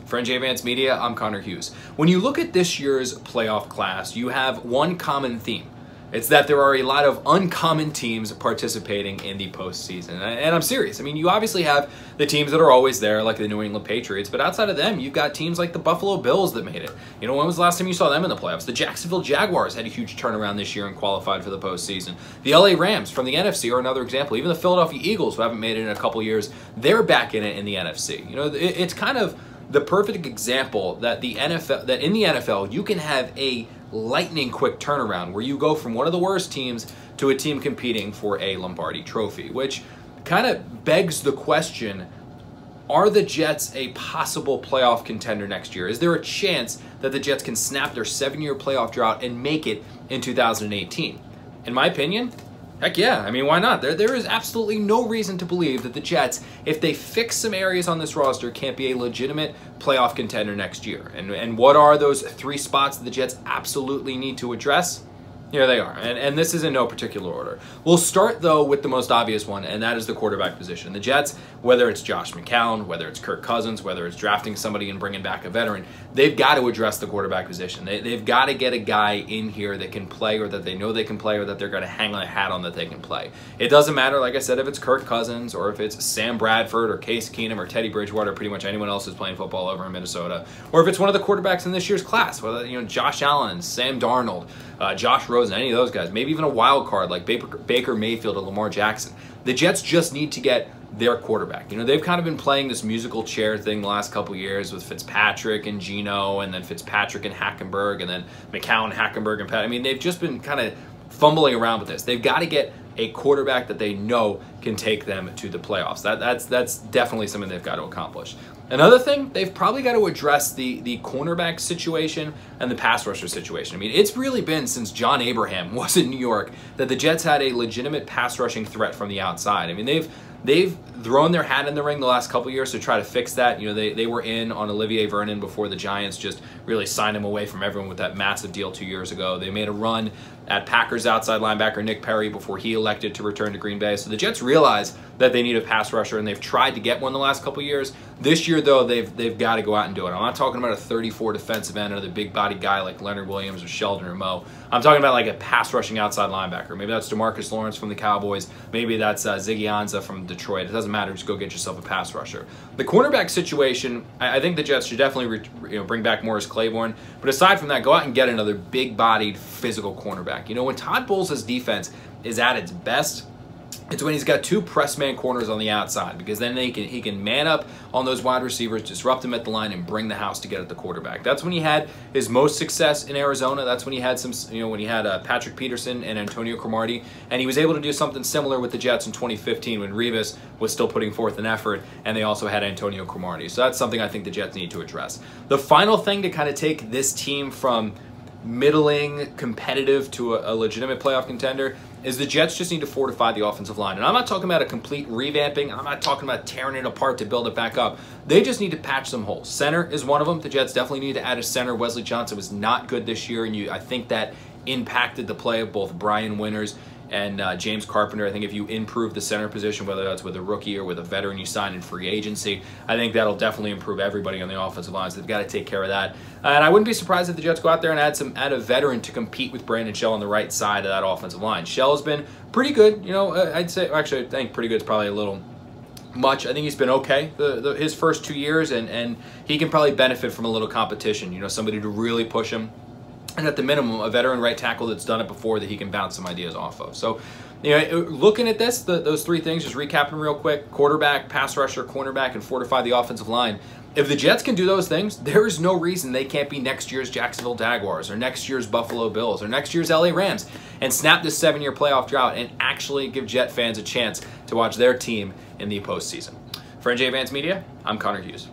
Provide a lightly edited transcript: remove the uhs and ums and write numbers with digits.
For NJ Advanced Media, I'm Connor Hughes. When you look at this year's playoff class, you have one common theme. It's that there are a lot of uncommon teams participating in the postseason. And I'm serious. I mean, you obviously have the teams that are always there, like the New England Patriots, but outside of them, you've got teams like the Buffalo Bills that made it. You know, when was the last time you saw them in the playoffs? The Jacksonville Jaguars had a huge turnaround this year and qualified for the postseason. The LA Rams from the NFC are another example. Even the Philadelphia Eagles, who haven't made it in a couple years, they're back in it in the NFC. You know, it's kind of the perfect example that in the NFL, you can have a lightning quick turnaround where you go from one of the worst teams to a team competing for a Lombardi trophy, which kind of begs the question, are the Jets a possible playoff contender next year? Is there a chance that the Jets can snap their 7-year playoff drought and make it in 2018? In my opinion, heck yeah. I mean, why not? There is absolutely no reason to believe that the Jets, if they fix some areas on this roster, can't be a legitimate playoff contender next year. And what are those 3 spots that the Jets absolutely need to address? Here they are, and this is in no particular order. We'll start, though, with the most obvious one, and that is the quarterback position. The Jets, whether it's Josh McCown, whether it's Kirk Cousins, whether it's drafting somebody and bringing back a veteran, they've got to address the quarterback position. They've got to get a guy in here that can play, or that they know they can play, or that they're going to hang a hat on that they can play. It doesn't matter, like I said, if it's Kirk Cousins, or if it's Sam Bradford, or Case Keenum, or Teddy Bridgewater, or pretty much anyone else who's playing football over in Minnesota, or if it's one of the quarterbacks in this year's class, whether, you know, Josh Allen, Sam Darnold, Josh Rosen, any of those guys, maybe even a wild card like Baker Mayfield or Lamar Jackson. The Jets just need to get their quarterback. You know, they've kind of been playing this musical chair thing the last couple years with Fitzpatrick and Geno, and then Fitzpatrick and Hackenberg, and then McCown, Hackenberg, and Pat. I mean, they've just been kind of fumbling around with this. They've got to get a quarterback that they know can take them to the playoffs. That's definitely something they've got to accomplish. Another thing, they've probably got to address the cornerback situation and the pass rusher situation. I mean, it's really been since John Abraham was in New York that the Jets had a legitimate pass rushing threat from the outside. I mean, they've thrown their hat in the ring the last couple years to try to fix that. You know, they were in on Olivier Vernon before the Giants just really signed him away from everyone with that massive deal 2 years ago. They made a run at Packers outside linebacker Nick Perry before he elected to return to Green Bay. So the Jets realize that they need a pass rusher, and they've tried to get one the last couple years. This year, though, they've got to go out and do it. I'm not talking about a 34 defensive end, another big-bodied guy like Leonard Williams or Sheldon or Moe. I'm talking about like a pass-rushing outside linebacker. Maybe that's DeMarcus Lawrence from the Cowboys. Maybe that's Ziggy Ansah from Detroit. It doesn't matter. Just go get yourself a pass rusher. The cornerback situation, I think the Jets should definitely bring back Morris Claiborne. But aside from that, go out and get another big-bodied, physical cornerback. You know, when Todd Bowles' defense is at its best, it's when he's got 2 press man corners on the outside, because then he can man up on those wide receivers, disrupt them at the line, and bring the house to get at the quarterback. That's when he had his most success in Arizona. That's when he had when he had Patrick Peterson and Antonio Cromartie, and he was able to do something similar with the Jets in 2015 when Revis was still putting forth an effort, and they also had Antonio Cromartie. So that's something I think the Jets need to address. The final thing to kind of take this team from middling competitive to a legitimate playoff contender is the Jets just need to fortify the offensive line. And I'm not talking about a complete revamping. I'm not talking about tearing it apart to build it back up. They just need to patch some holes. Center is one of them. The Jets definitely need to add a center. Wesley Johnson was not good this year, and I think that impacted the play of both Brian Winters and James Carpenter. I think if you improve the center position, whether that's with a rookie or with a veteran you sign in free agency, I think that'll definitely improve everybody on the offensive line. So they've got to take care of that. And I wouldn't be surprised if the Jets go out there and add a veteran to compete with Brandon Shell on the right side of that offensive line. Shell has been pretty good. You know, I'd say, actually, I think pretty good is probably a little much. I think he's been okay his first 2 years, and he can probably benefit from a little competition. You know, somebody to really push him. And at the minimum, a veteran right tackle that's done it before that he can bounce some ideas off of. So, you know, looking at this, those 3 things, just recapping real quick: quarterback, pass rusher, cornerback, and fortify the offensive line. If the Jets can do those things, there is no reason they can't be next year's Jacksonville Jaguars, or next year's Buffalo Bills, or next year's LA Rams, and snap this 7-year playoff drought and actually give Jet fans a chance to watch their team in the postseason. For NJ Advanced Media, I'm Connor Hughes.